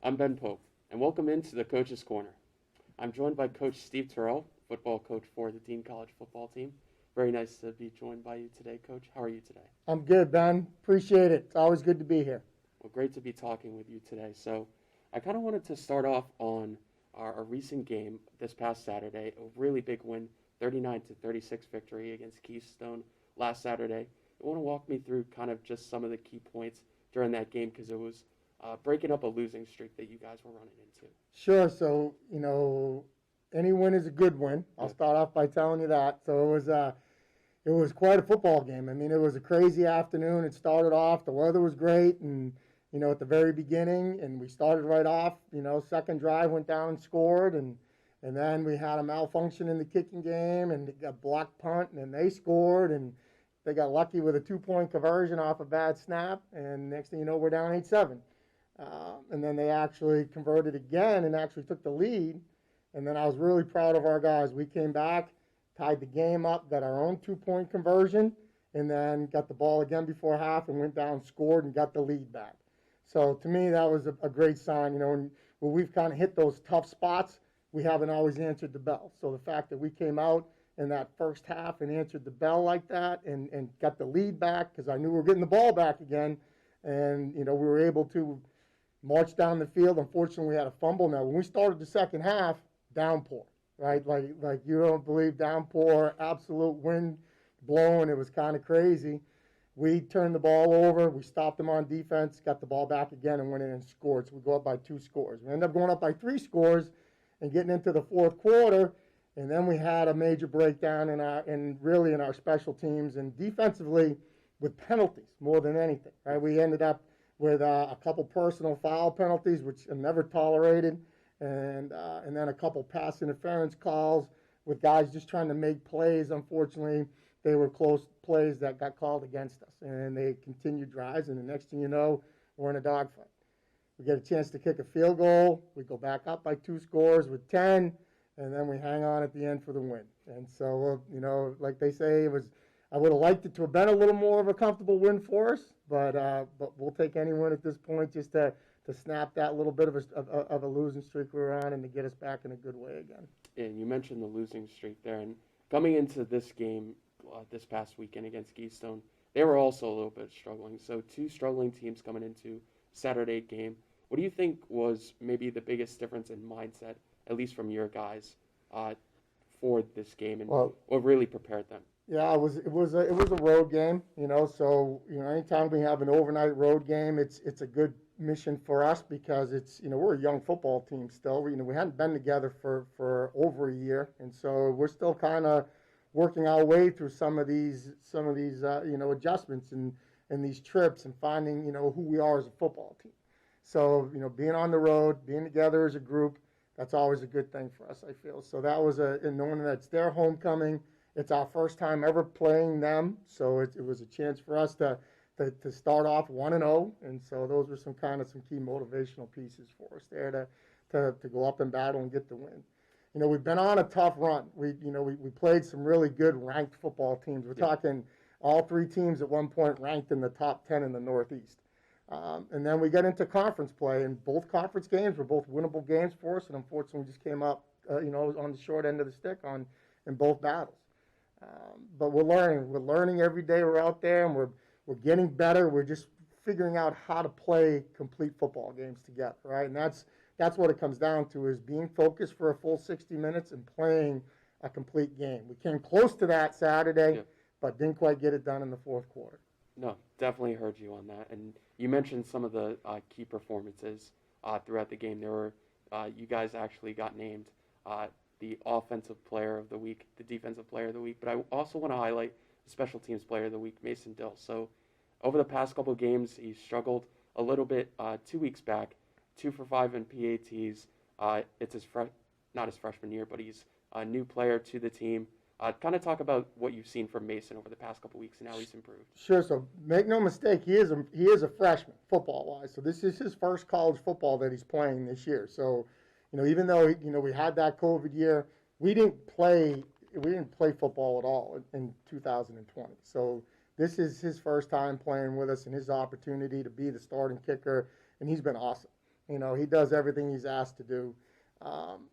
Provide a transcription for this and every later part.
I'm Ben Pope, and welcome into the Coach's Corner. I'm joined by Coach Steve Tirrell, football coach for the Dean College football team. Very nice to be joined by you today, Coach. How are you today? I'm good, Ben. Appreciate it. It's always good to be here. Well, great to be talking with you today. So, I kind of wanted to start off on our recent game this past Saturday, a really big win, 39-36 victory against Keystone last Saturday. You want to walk me through kind of just some of the key points during that game because it was breaking up a losing streak that you guys were running into. Sure. So, any win is a good win. I'll start off by telling you that. So it was quite a football game. I mean, it was a crazy afternoon. It started off, the weather was great, and at the very beginning, and we started right off. Second drive went down and scored, and then we had a malfunction in the kicking game, and it got blocked punt, and then they scored, and they got lucky with a 2-point conversion off a bad snap, and next thing you know, we're down 8-7. And then they actually converted again and actually took the lead. And then I was really proud of our guys. We came back, tied the game up, got our own 2-point conversion, and then got the ball again before half and went down, scored, and got the lead back. So to me, that was a great sign. And when we've kind of hit those tough spots, we haven't always answered the bell. So the fact that we came out in that first half and answered the bell like that and got the lead back, because I knew we were getting the ball back again, and we were able to march down the field. Unfortunately, we had a fumble. Now, when we started the second half, downpour, right? Like you don't believe, downpour, absolute wind blowing. It was kind of crazy. We turned the ball over. We stopped them on defense, got the ball back again, and went in and scored. So we go up by 2 scores. We ended up going up by 3 scores and getting into the fourth quarter. And then we had a major breakdown in our special teams and defensively with penalties more than anything, right? We ended up with a couple personal foul penalties, which are never tolerated, and then a couple pass interference calls with guys just trying to make plays. Unfortunately, they were close plays that got called against us, and they continued drives, and the next thing you know, we're in a dogfight. We get a chance to kick a field goal. We go back up by 2 scores with 10, and then we hang on at the end for the win. And so, like they say, I would have liked it to have been a little more of a comfortable win for us, but we'll take any win at this point just to snap that little bit of a losing streak we were on and to get us back in a good way again. And you mentioned the losing streak there, and coming into this game this past weekend against Keystone, they were also a little bit struggling. So 2 struggling teams coming into Saturday game. What do you think was maybe the biggest difference in mindset, at least from your guys, for this game, and what really prepared them? Yeah, it was a road game, So anytime we have an overnight road game, it's a good mission for us because it's we're a young football team still. We hadn't been together for over a year, and so we're still kind of working our way through some of these adjustments and these trips and finding who we are as a football team. So being on the road, being together as a group, that's always a good thing for us, I feel. So that was and knowing that it's their homecoming. It's our first time ever playing them, so it was a chance for us to start off 1-0, and so those were some key motivational pieces for us there to go up and battle and get the win. We've been on a tough run. We played some really good ranked football teams. We're talking all 3 teams at one point ranked in the top 10 in the Northeast. And then we got into conference play, and both conference games were both winnable games for us, and unfortunately we just came up, on the short end of the stick in both battles. But we're learning. We're learning every day we're out there, and we're getting better. We're just figuring out how to play complete football games together, right? And that's what it comes down to, is being focused for a full 60 minutes and playing a complete game. We came close to that Saturday, but didn't quite get it done in the fourth quarter. No, definitely heard you on that. And you mentioned some of the key performances throughout the game. There were you guys actually got named the offensive player of the week, the defensive player of the week, but I also want to highlight the special teams player of the week, Mason Dill. So over the past couple of games, he struggled a little bit 2 weeks back, 2 for 5 in PATs. It's not his freshman year, but he's a new player to the team. Kind of talk about what you've seen from Mason over the past couple of weeks and how he's improved. Sure. So make no mistake, he is a freshman football-wise. So this is his first college football that he's playing this year. So even though we had that COVID year, we didn't play football at all in 2020. So this is his first time playing with us and his opportunity to be the starting kicker, and he's been awesome. He does everything he's asked to do.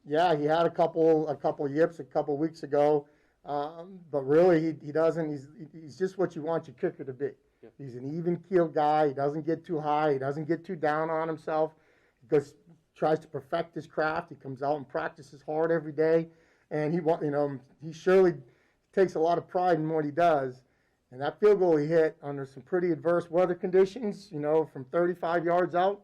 Yeah, he had a couple yips a couple weeks ago, but really he doesn't. He's just what you want your kicker to be. Yep. He's an even keeled guy. He doesn't get too high. He doesn't get too down on himself. He just tries to perfect his craft. He comes out and practices hard every day, and he surely takes a lot of pride in what he does. And that field goal he hit under some pretty adverse weather conditions, from 35 yards out.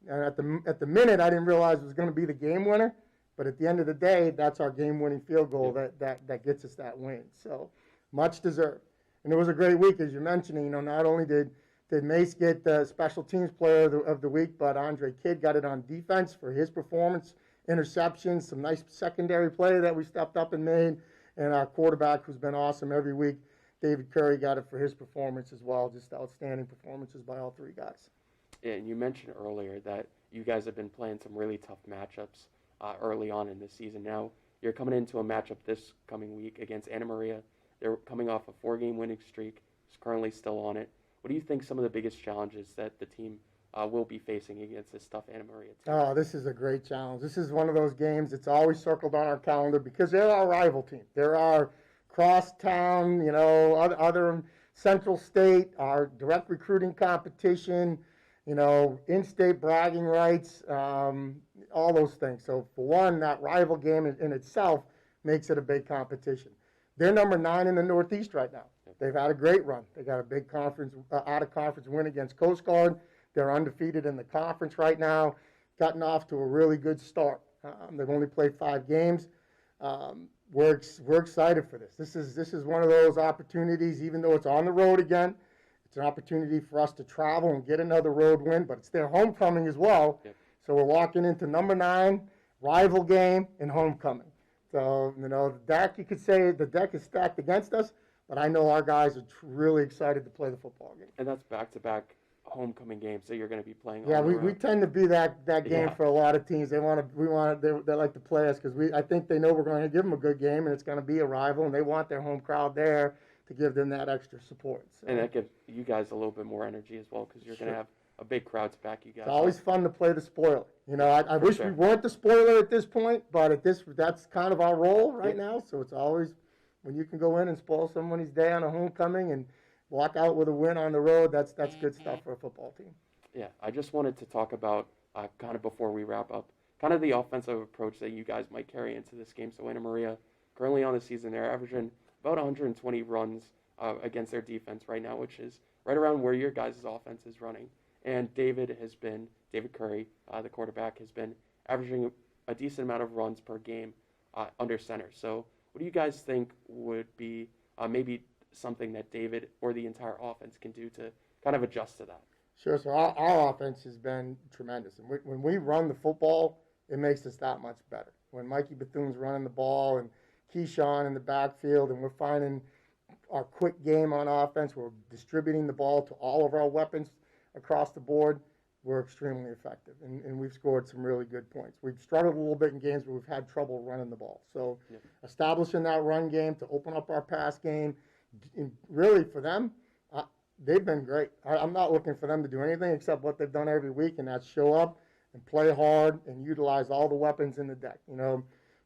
And at the minute, I didn't realize it was going to be the game winner. But at the end of the day, that's our game-winning field goal that gets us that win. So much deserved. And it was a great week, as you're mentioning. Not only did Mace get the special teams player of the week, but Andre Kidd got it on defense for his performance, interceptions, some nice secondary play that we stepped up and made. And our quarterback, who's been awesome every week, David Curry, got it for his performance as well. Just outstanding performances by all three guys. And you mentioned earlier that you guys have been playing some really tough matchups early on in the season. Now you're coming into a matchup this coming week against Anna Maria. They're coming off a 4-game winning streak. Is currently still on it. What do you think some of the biggest challenges that the team will be facing against this tough Anna Maria team? Oh, this is a great challenge. This is one of those games that's always circled on our calendar because they're our rival team. They're our crosstown, other Central State, our direct recruiting competition, in-state bragging rights, all those things. So for one, that rival game in itself makes it a big competition. They're number 9 in the Northeast right now. They've had a great run. They got a big out-of-conference win against Coast Guard. They're undefeated in the conference right now, gotten off to a really good start. They've only played 5 games. We're excited for this. This is one of those opportunities, even though it's on the road again. It's an opportunity for us to travel and get another road win, but it's their homecoming as well. Yep. So we're walking into number 9, rival game, and homecoming. So, the deck, you could say the deck is stacked against us, but I know our guys are really excited to play the football game. And that's back-to-back homecoming games that you're going to be playing. Yeah, on the we road. tend to be that game for a lot of teams. They like to play us because I think they know we're going to give them a good game and it's going to be a rival, and they want their home crowd there to give them that extra support. So. And that gives you guys a little bit more energy as well because you're going to have a big crowd to back you guys. It's always fun to play the spoiler. I wish we weren't the spoiler at this point, but that's kind of our role right now. So it's always when you can go in and spoil somebody's day on a homecoming and walk out with a win on the road. That's good stuff for a football team. Yeah, I just wanted to talk about kind of before we wrap up, kind of the offensive approach that you guys might carry into this game. So Anna Maria, currently on the season, they're averaging about 120 runs against their defense right now, which is right around where your guys' offense is running. And David Curry, the quarterback, has been averaging a decent amount of runs per game under center. So what do you guys think would be maybe something that David or the entire offense can do to kind of adjust to that? Sure. So our offense has been tremendous. And when we run the football, it makes us that much better. When Mikey Bethune's running the ball and Keyshawn in the backfield and we're finding our quick game on offense, we're distributing the ball to all of our weapons across the board, we're extremely effective. And we've scored some really good points. We've struggled a little bit in games where we've had trouble running the ball. So establishing that run game to open up our pass game, really for them, they've been great. I'm not looking for them to do anything except what they've done every week, and that's show up and play hard and utilize all the weapons in the deck.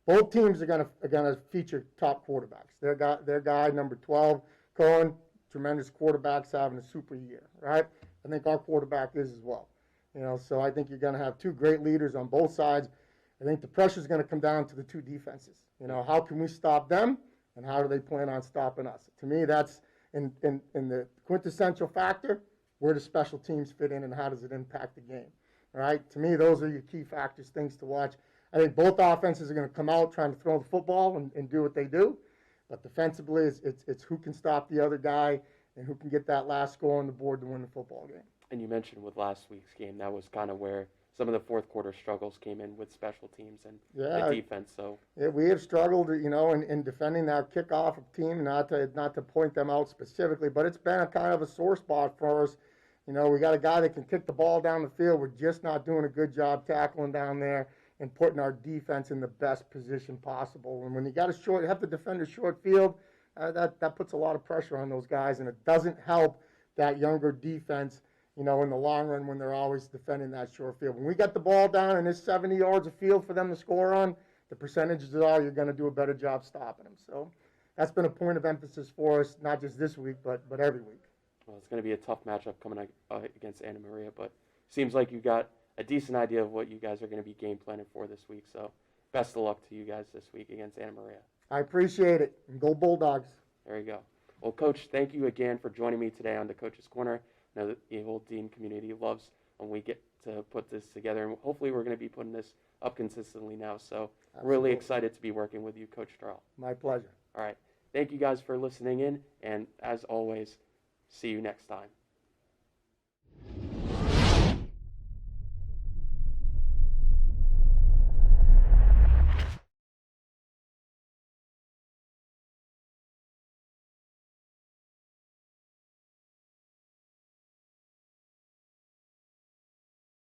Both teams are gonna feature top quarterbacks. Their guy number 12, Cohen, tremendous quarterbacks having a super year, right? I think our quarterback is as well. So I think you're gonna have 2 great leaders on both sides. I think the pressure is gonna come down to the 2 defenses. How can we stop them, and how do they plan on stopping us? To me, that's in the quintessential factor. Where do special teams fit in, and how does it impact the game? All right. To me, those are your key factors, things to watch. I think both offenses are going to come out trying to throw the football and do what they do. But defensively, it's who can stop the other guy and who can get that last score on the board to win the football game. And you mentioned with last week's game, that was kind of where some of the fourth quarter struggles came in with special teams and the defense. So we have struggled, in defending our kickoff team. Not to point them out specifically, but it's been a kind of a sore spot for us. We got a guy that can kick the ball down the field. We're just not doing a good job tackling down there and putting our defense in the best position possible. And when you got have to defend a short field, that puts a lot of pressure on those guys, and it doesn't help that younger defense in the long run when they're always defending that short field. When we got the ball down and there's 70 yards of field for them to score on, the percentages are you're going to do a better job stopping them. So that's been a point of emphasis for us, not just this week, but every week. Well, it's going to be a tough matchup coming against Anna Maria, but seems like you got a decent idea of what you guys are going to be game planning for this week. So best of luck to you guys this week against Anna Maria. I appreciate it. And go Bulldogs. There you go. Well, Coach, thank you again for joining me today on the Coach's Corner. I know that the whole Dean community loves when we get to put this together, and hopefully we're going to be putting this up consistently now. So really excited to be working with you, Coach Tirrell. My pleasure. All right. Thank you guys for listening in, and as always, see you next time.